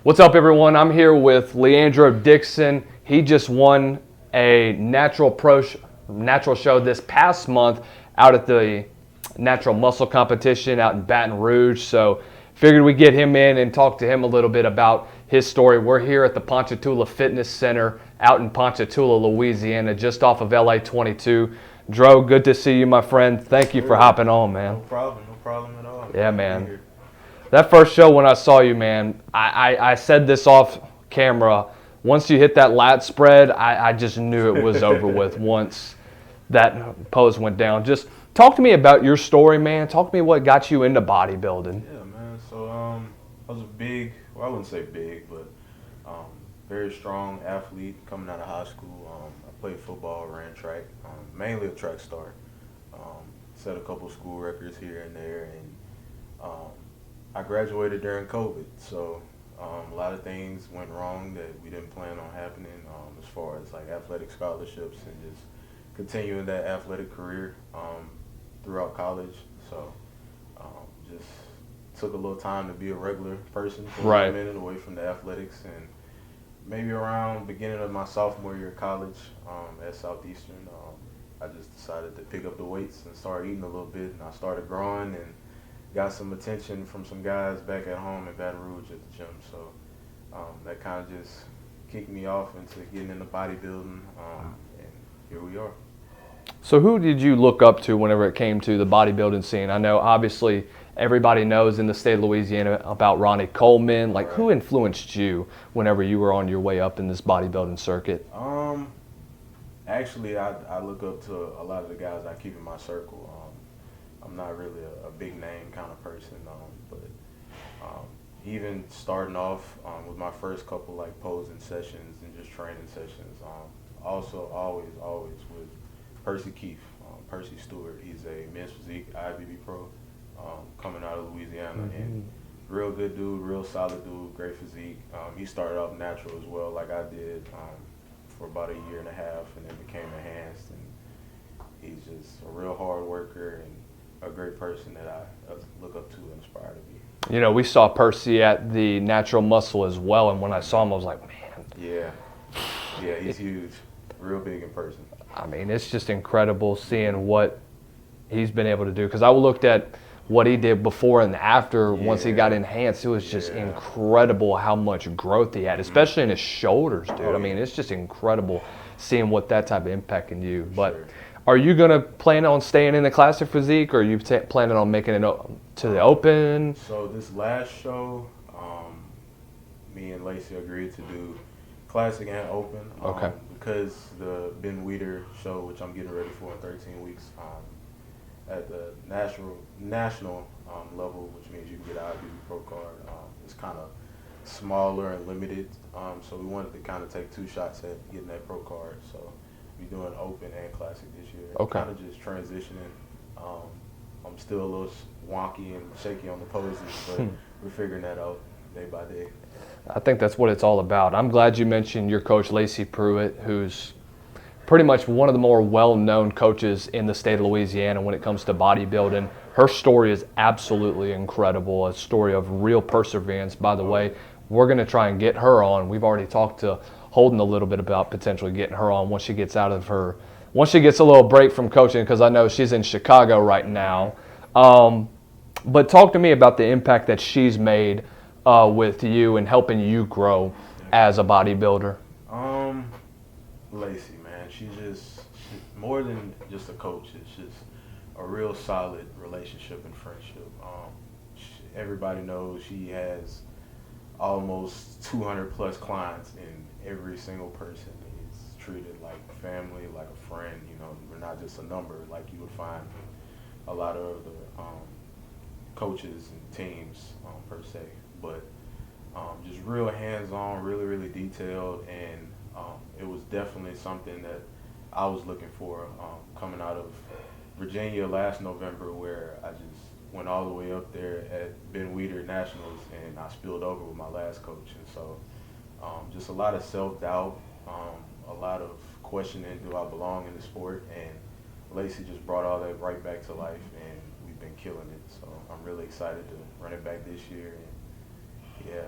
What's up, everyone? I'm here with LeAndro Dixon. He just won a natural show this past month out at the natural muscle competition out in Baton Rouge. So figured we'd get him in and talk to him a little bit about his story. We're here at the Ponchatoula Fitness Center out in Ponchatoula, Louisiana, just off of LA 22. Dro, good to see you, my friend. Thank you for hopping on, man. No problem at all. Yeah, man. That first show when I saw you, man, I said this off camera. Once you hit that lat spread, I just knew it was over with once that pose went down. Just talk to me about your story, man. Talk to me what got you into bodybuilding. Yeah, man. So I was I wouldn't say big, but very strong athlete coming out of high school. I played football, ran track, mainly a track star. Set a couple school records here and there, and I graduated during COVID, so a lot of things went wrong that we didn't plan on happening as far as like athletic scholarships and just continuing that athletic career throughout college. So just took a little time to be a regular person for a minute away from the athletics, and maybe around beginning of my sophomore year of college at Southeastern, I just decided to pick up the weights and start eating a little bit, and I started growing and got some attention from some guys back at home in Baton Rouge at the gym. So that kind of just kicked me off into getting into bodybuilding, and here we are. So who did you look up to whenever it came to the bodybuilding scene? I know obviously everybody knows in the state of Louisiana about Ronnie Coleman. Like, who influenced you whenever you were on your way up in this bodybuilding circuit? Actually, I look up to a lot of the guys I keep in my circle. I'm not really a big name kind of person, but even starting off with my first couple like posing sessions and just training sessions, also always with Percy Percy Stewart. He's a men's physique IFBB pro coming out of Louisiana, and real good dude, real solid dude, great physique. He started off natural as well, like I did, for about a year and a half, and then became enhanced. And he's just a real hard worker and a great person that I look up to and aspire to be. You know, we saw Percy at the Natural Muscle as well, and when I saw him, I was like, man. Yeah, he's huge, real big in person. I mean, it's just incredible seeing what he's been able to do, because I looked at what he did before and after. Once he got enhanced, it was just incredible how much growth he had, especially in his shoulders, dude. I mean, it's just incredible seeing what that type of impact can do. But are you going to plan on staying in the classic physique, or are you planning on making it to the open? So this last show, me and Lacey agreed to do classic and open. Because the Ben Weider show, which I'm getting ready for in 13 weeks, at the national level, which means you can get an IFBB pro card, it's kind of smaller and limited. So we wanted to kind of take two shots at getting that pro card. So we're doing open and classic this year. Kind of just transitioning. I'm still a little wonky and shaky on the poses, but we're figuring that out day by day. I think that's what it's all about. I'm glad you mentioned your coach, Lacey Pruitt, who's pretty much one of the more well-known coaches in the state of Louisiana when it comes to bodybuilding. Her story is absolutely incredible, a story of real perseverance. By the way, we're going to try and get her on. We've already talked to Holden a little bit about potentially getting her on once she gets once she gets a little break from coaching, because I know she's in Chicago right now. But talk to me about the impact that she's made with you and helping you grow as a bodybuilder. Lacey, man, she's more than just a coach. It's just a real solid relationship and friendship. Everybody knows she has almost 200 plus clients, and every single person is treated like family, like a friend. You know, we're not just a number like you would find a lot of the coaches and teams per se, but just real hands-on, really detailed, and it was definitely something that I was looking for coming out of Virginia last November, where I just went all the way up there at Ben Weider Nationals, and I spilled over with my last coach. And so just a lot of self-doubt, a lot of questioning, do I belong in the sport? And Lacey just brought all that right back to life, and we've been killing it. So I'm really excited to run it back this year. And yeah.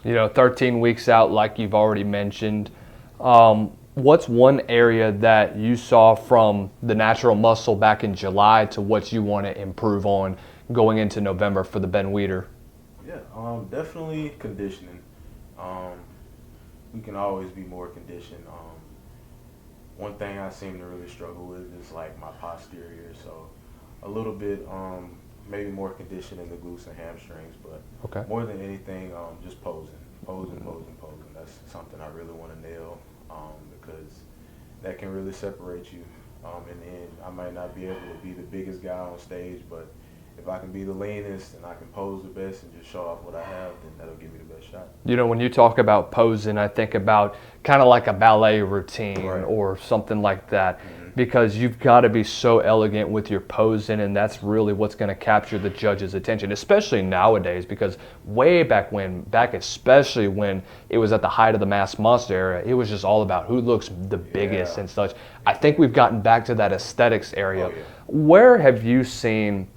You know, 13 weeks out, like you've already mentioned. What's one area that you saw from the natural muscle back in July to what you want to improve on going into November for the Ben Weeder? Yeah, definitely conditioning. We can always be more conditioned. One thing I seem to really struggle with is like my posterior, so a little bit maybe more conditioned in the glutes and hamstrings, but Okay. more than anything, just posing. That's something I really want to nail because that can really separate you. In the end, I might not be able to be the biggest guy on stage, but if I can be the leanest and I can pose the best and just show off what I have, then that'll give me the best shot. You know, when you talk about posing, I think about kind of like a ballet routine Right. or something like that, because you've got to be so elegant with your posing, and that's really what's going to capture the judge's attention, especially nowadays, because way back especially when it was at the height of the Mass Monster era, it was just all about who looks the biggest and such. I think we've gotten back to that aesthetics area. Oh, yeah. Where have you seen,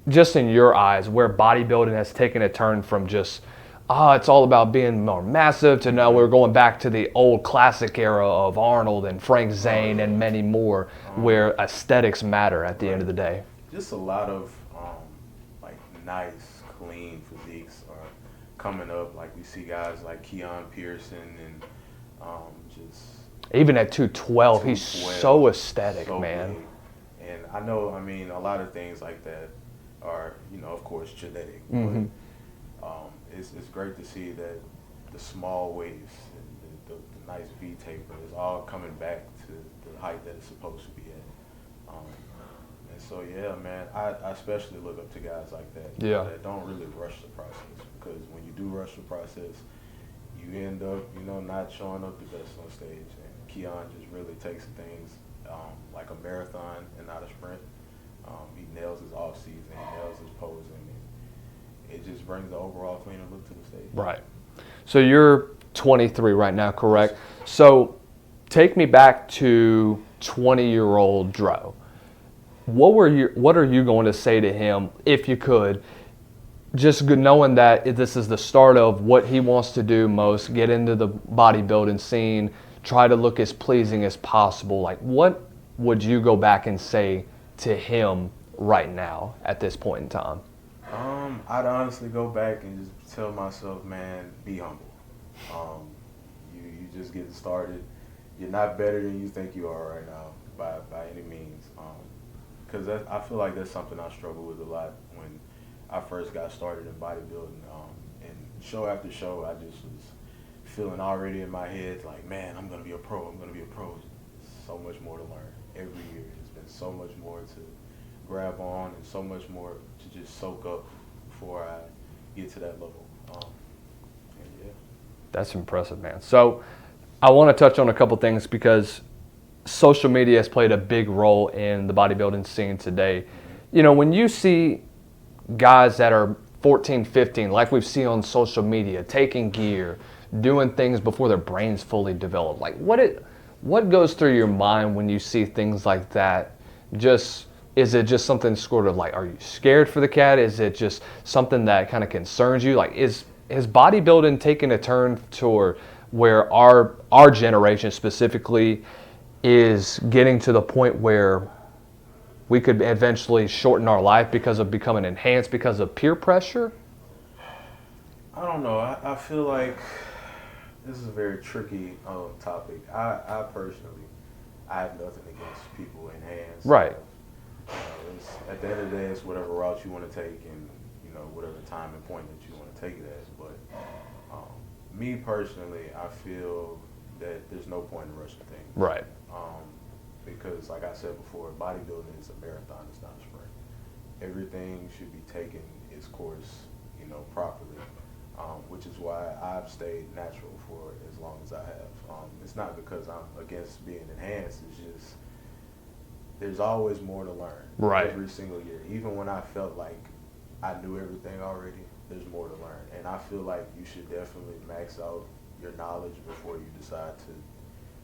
just in your eyes, where bodybuilding has taken a turn from just, it's all about being more massive to now we're going back to the old classic era of Arnold and Frank Zane and many more, where aesthetics matter at the end of the day? Just a lot of like nice, clean physiques are coming up. Like we see guys like Keon Pearson and just Even at 212, he's 212, so aesthetic, so man. big. And I know, I mean, a lot of things like that are, of course, genetic. Mhm. But it's great to see that the small waist and the nice V taper is all coming back to the height that it's supposed to be at. And so, yeah, man, I especially look up to guys like that. Yeah. That don't really rush the process, because when you do rush the process, you end up, not showing up the best on stage. And Keon just really takes things like a marathon and not a sprint. He nails his off season, he nails his posing, and it just brings the overall cleaner look to the stage. Right. So you're 23 right now, correct? So take me back to 20-year-old Dro. What are you going to say to him, if you could, just knowing that this is the start of what he wants to do most, get into the bodybuilding scene, try to look as pleasing as possible? Like, what would you go back and say to him right now at this point in time? I'd honestly go back and just tell myself, man, be humble. You just getting started. You're not better than you think you are right now by any means. Because I feel like that's something I struggle with a lot when I first got started in bodybuilding. And show after show, I just was feeling already in my head like, man, I'm gonna be a pro. So much more to learn every year. There's been so much more to grab on and so much more to just soak up before I get to that level. And yeah. That's impressive, man. So I want to touch on a couple things, because social media has played a big role in the bodybuilding scene today. You know, when you see guys that are 14, 15, like we've seen on social media, taking gear, doing things before their brains fully develop, like what goes through your mind when you see things like that? Is it just something sort of like, are you scared for the cat? Is it just something that kind of concerns you? Like, is bodybuilding taking a turn toward where our generation specifically is getting to the point where we could eventually shorten our life because of becoming enhanced because of peer pressure? I don't know. I feel like this is a very tricky topic. I personally, I have nothing against people enhanced. Right. At the end of the day, it's whatever route you want to take, and whatever time and point that you want to take it as. But me personally, I feel that there's no point in rushing things. Right. Because, like I said before, bodybuilding is a marathon; it's not a sprint. Everything should be taken its course, properly. Which is why I've stayed natural for as long as I have. It's not because I'm against being enhanced. It's just there's always more to learn. Right. Every single year. Even when I felt like I knew everything already, there's more to learn. And I feel like you should definitely max out your knowledge before you decide to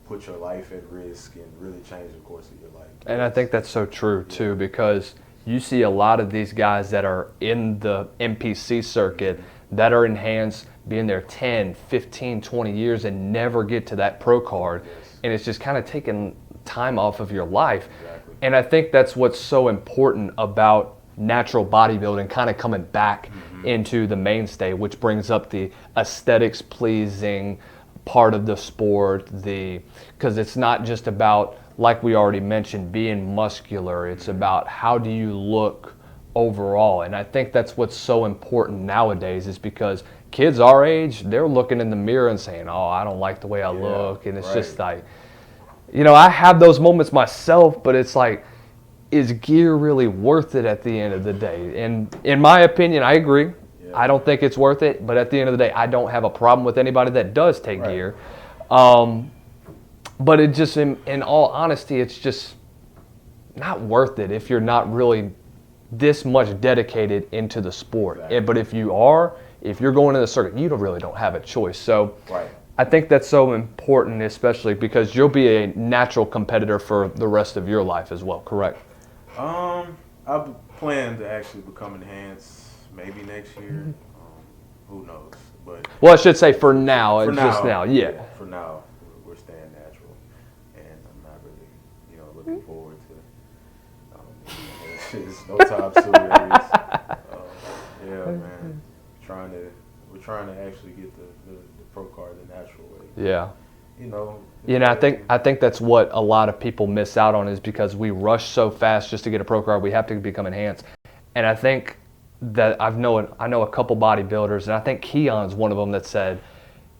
put your life at risk and really change the course of your life. And I think that's so true too, because you see a lot of these guys that are in the NPC circuit that are enhanced, being there 10, 15, 20 years and never get to that pro card. Yes. And it's just kind of taking time off of your life. Exactly. And I think that's what's so important about natural bodybuilding kind of coming back into the mainstay, which brings up the aesthetics pleasing part of the sport, because it's not just about, like we already mentioned, being muscular. It's about how do you look overall. And I think that's what's so important nowadays, is because kids our age, they're looking in the mirror and saying, oh, I don't like the way I look. And it's just like, I have those moments myself, but it's like, is gear really worth it at the end of the day? And in my opinion, I agree. I don't think it's worth it, but at the end of the day, I don't have a problem with anybody that does take gear. But it just, in all honesty, it's just not worth it if you're not really this much dedicated into the sport. Exactly. But if you're going to the circuit, you really don't have a choice. So Right. I think that's so important, especially because you'll be a natural competitor for the rest of your life as well, correct? I plan to actually become enhanced maybe next year. Who knows? But Well, I should say for now. for It's now, just now, yeah. For now, we're staying natural, and I'm not really, looking forward to. It's no top series. Yeah, man. We're trying to actually get the pro card the natural way. Yeah. I I think that's what a lot of people miss out on, is because we rush so fast just to get a pro card. We have to become enhanced. And I think that I know a couple bodybuilders, and I think Keon's one of them, that said,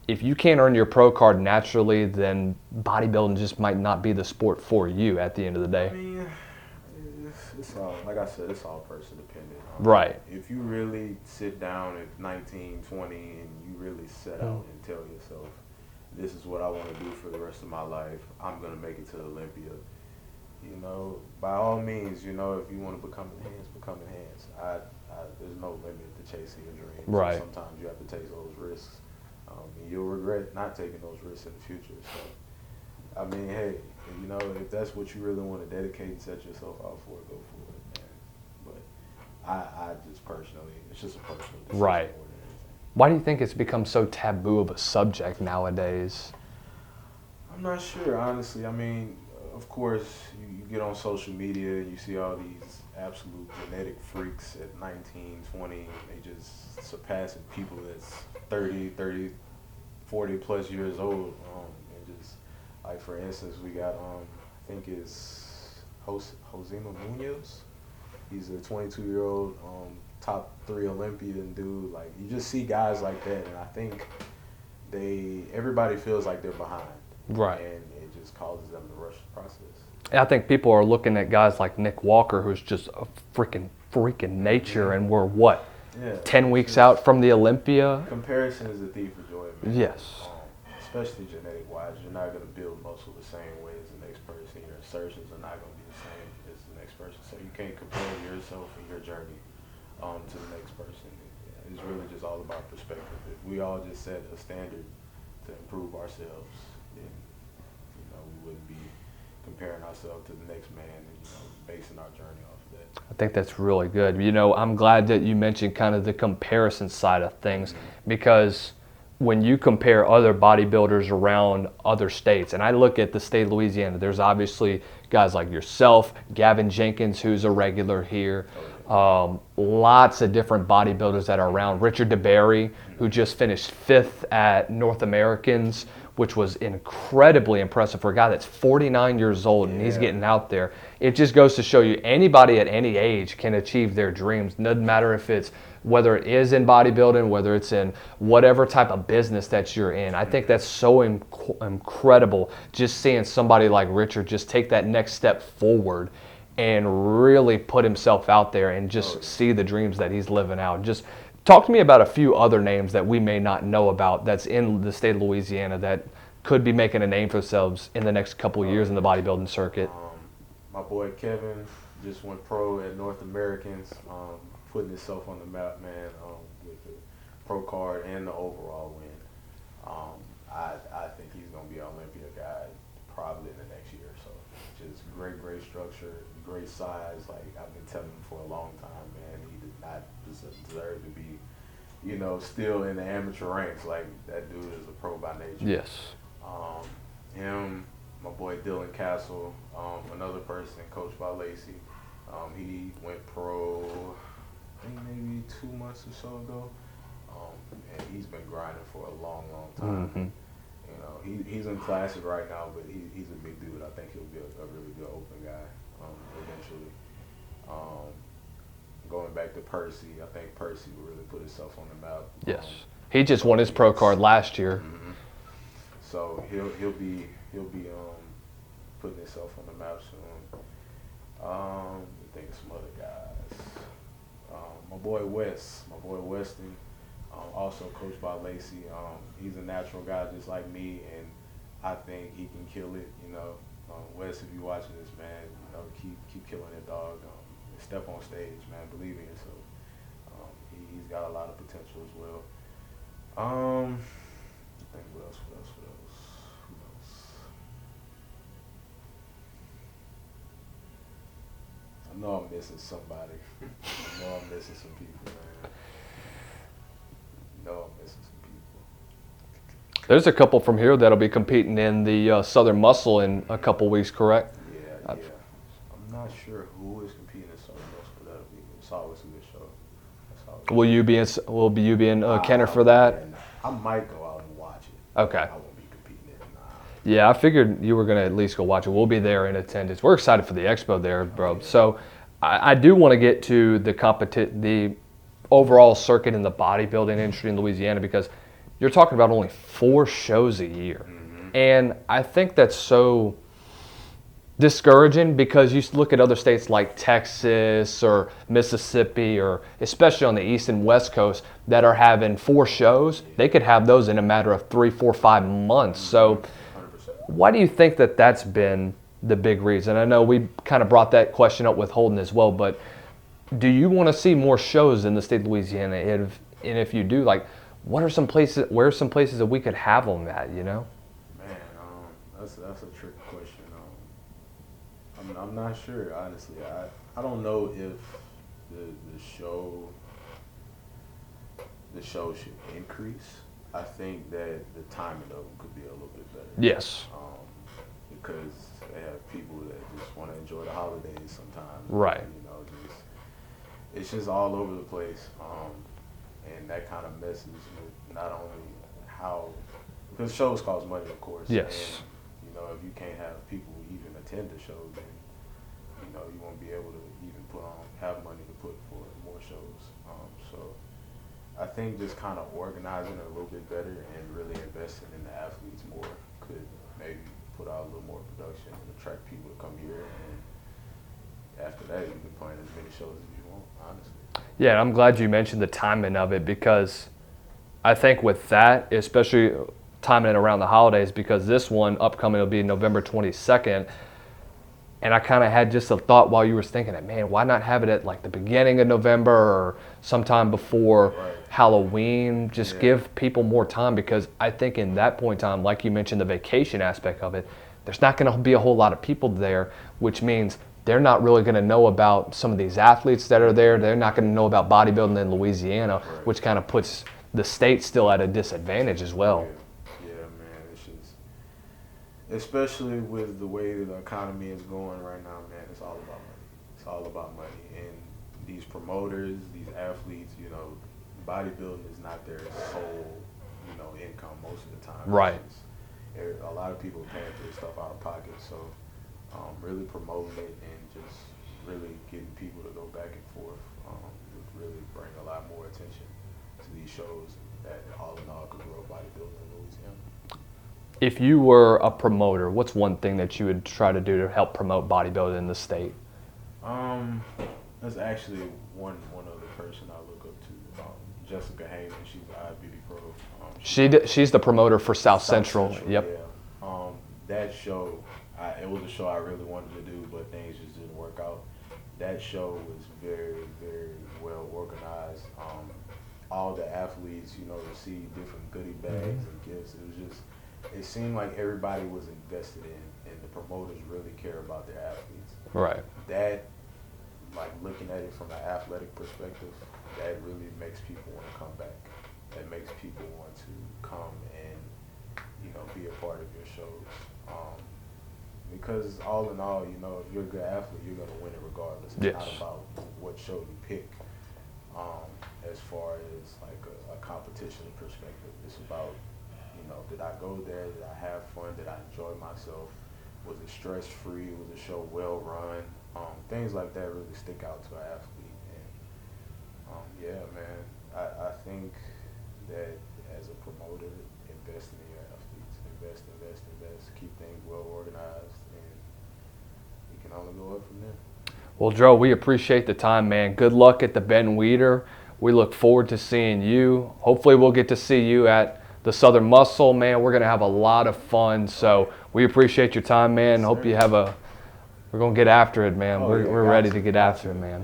if you can't earn your pro card naturally, then bodybuilding just might not be the sport for you at the end of the day. I mean, it's all, like I said, it's all person dependent. Right. If you really sit down at 19, 20, and you really set out and tell yourself, this is what I want to do for the rest of my life, I'm going to make it to Olympia. By all means, if you want to become enhanced, become enhanced. There's no limit to chasing your dreams. Right. Sometimes you have to take those risks. And you'll regret not taking those risks in the future. So, I mean, hey, if that's what you really want to dedicate and set yourself out for, go for it, man. But I just personally, it's just a personal decision. Right. More than anything. Why do you think it's become so taboo of a subject nowadays? I'm not sure, honestly. I mean, of course, you get on social media and you see all these absolute genetic freaks at 19, 20. They just surpassing people that's 30, 40 plus years old. And just, like, for instance, we got, I think it's Josema Munoz. He's a 22-year-old top 3 Olympian dude. Like, you just see guys like that, and I think everybody feels like they're behind. Right. And it just causes them to rush the process. I think people are looking at guys like Nick Walker, who's just a freaking nature, and we're 10 weeks out from the Olympia? Comparison is a thief of joy, man. Yes. Especially genetic-wise. You're not going to build muscle the same way as the next person. Your insertions are not going to be the same as the next person. So you can't compare yourself and your journey to the next person. It's really just all about perspective. If we all just set a standard to improve ourselves, then we wouldn't be comparing ourselves to the next man and basing our journey off of that. I think that's really good. I'm glad that you mentioned kind of the comparison side of things, because when you compare other bodybuilders around other states, and I look at the state of Louisiana, there's obviously guys like yourself, Gavin Jenkins, who's a regular here, lots of different bodybuilders that are around. Richard DeBerry, who just finished 5th at North Americans, which was incredibly impressive for a guy that's 49 years old and he's getting out there. It just goes to show you anybody at any age can achieve their dreams. Doesn't matter if it's whether it is in bodybuilding, whether it's in whatever type of business that you're in. I think that's so incredible, just seeing somebody like Richard just take that next step forward and really put himself out there and just see the dreams that he's living out. Just talk to me about a few other names that we may not know about that's in the state of Louisiana that could be making a name for themselves in the next couple of years in the bodybuilding circuit. My boy Kevin just went pro at North Americans, putting himself on the map, man, with the pro card and the overall win. I think he's going to be an Olympia guy probably in the next year or so. Just great structure, great size. Like, I've been telling him for a long time, man, he did not deserve to be, you know, still in the amateur ranks. Like, that dude is a pro by nature. Yes. Him, my boy Dylan Castle, another person coached by Lacey. He went pro, I think maybe 2 months or so ago. And he's been grinding for a long, long time. Mm-hmm. You know, he's in classic right now, but he's a big dude. I think he'll be a really good open guy eventually. Going back to Percy, I think Percy will really put himself on the map. Yes, he just won his pro card last year. Mm-hmm. So he'll be putting himself on the map soon. I think of some other guys. My boy Weston, also coached by Lacey. He's a natural guy just like me, and I think he can kill it. You know, Wes, if you're watching this, man, you know, keep killing it, dog. Step on stage, man. Believe in yourself. He's got a lot of potential as well. I think what else? Who else? I know I'm missing somebody. I know I'm missing some people, man. I know I'm missing some people. There's a couple from here that'll be competing in the Southern Muscle in a couple weeks, correct? Yeah. I'm not sure who is competing in Southern Muscle, but it's always a good show. Will you be in Kenner for that? I might go out and watch it. Okay. I won't be competing in it. Nah. Yeah, I figured you were going to at least go watch it. We'll be there in attendance. We're excited for the expo there, bro. So I do want to get to the overall circuit in the bodybuilding industry in Louisiana, because you're talking about only 4 shows a year. Mm-hmm. And I think that's so discouraging, because you look at other states like Texas or Mississippi, or especially on the East and West Coast, that are having 4 shows. They could have those in a matter of 3, 4, 5 months. So 100%. why do you think that that's been the big reason? I know we kind of brought that question up with Holden as well, but do you want to see more shows in the state of Louisiana? And if you do, like, where are some places that we could have them at, you know? Man, that's a tricky question. I'm not sure, honestly. I don't know if the show should increase. I think that the timing of them could be a little bit better. Yes. Because they have people that just want to enjoy the holidays sometimes. Right. You know, it's just all over the place. And that kind of messes with not only how, because shows cost money, of course. Yes. And, you know, if you can't have people even attend the show, then, you know, you won't be able to even have money to put for more shows. So I think just kind of organizing it a little bit better and really investing in the athletes more could maybe put out a little more production and attract people to come here. And after that, you can plan as many shows as you want, honestly. Yeah, and I'm glad you mentioned the timing of it, because I think with that, especially timing it around the holidays, because this one upcoming will be November 22nd, and I kind of had just a thought while you were thinking that, man, why not have it at like the beginning of November or sometime before Halloween? Just give people more time, because I think in that point in time, like you mentioned, the vacation aspect of it, there's not going to be a whole lot of people there, which means they're not really going to know about some of these athletes that are there. They're not going to know about bodybuilding in Louisiana, which kind of puts the state still at a disadvantage as well. Yeah, man. It's just, especially with the way the economy is going right now, man, it's all about money. It's all about money. And these promoters, these athletes, you know, bodybuilding is not their sole, you know, income most of the time. Right. A lot of people are paying for this stuff out of pocket. So really promoting it and just really getting people to go back and forth would really bring a lot more attention to these shows that all in all could grow bodybuilding in Louisiana. If you were a promoter, what's one thing that you would try to do to help promote bodybuilding in the state? There's actually one other person I look up to, Jessica Heyman. She's the IBB pro. She's the promoter for South Central. Yep. Yeah. That show, it was a show I really wanted to do, but things just didn't work out. That show was very, very well organized. All the athletes, you know, received different goodie bags and gifts. It seemed like everybody was invested in, and the promoters really care about their athletes. Right. That, like looking at it from an athletic perspective, that really makes people want to come back. that makes people want to come and, you know, be a part of your shows. Because all in all, you know, if you're a good athlete, you're going to win it regardless. It's Yes. not about what show you pick. As far as like a competition perspective, it's about, you know, did I go there? Did I have fun? Did I enjoy myself? Was it stress free? Was the show well run? Things like that really stick out to an athlete. And yeah, man, I think that as a promoter, invest in your athletes. Invest. Keep things well organized, and you can only go up from there. Well, Joe, we appreciate the time, man. Good luck at the Ben Weeder. We look forward to seeing you. Hopefully we'll get to see you at the Southern Muscle, man. We're going to have a lot of fun. So we appreciate your time, man. Yes, Hope sir. you have we're going to get after it, man. Oh, we're yeah, ready gotcha, to get after it, man.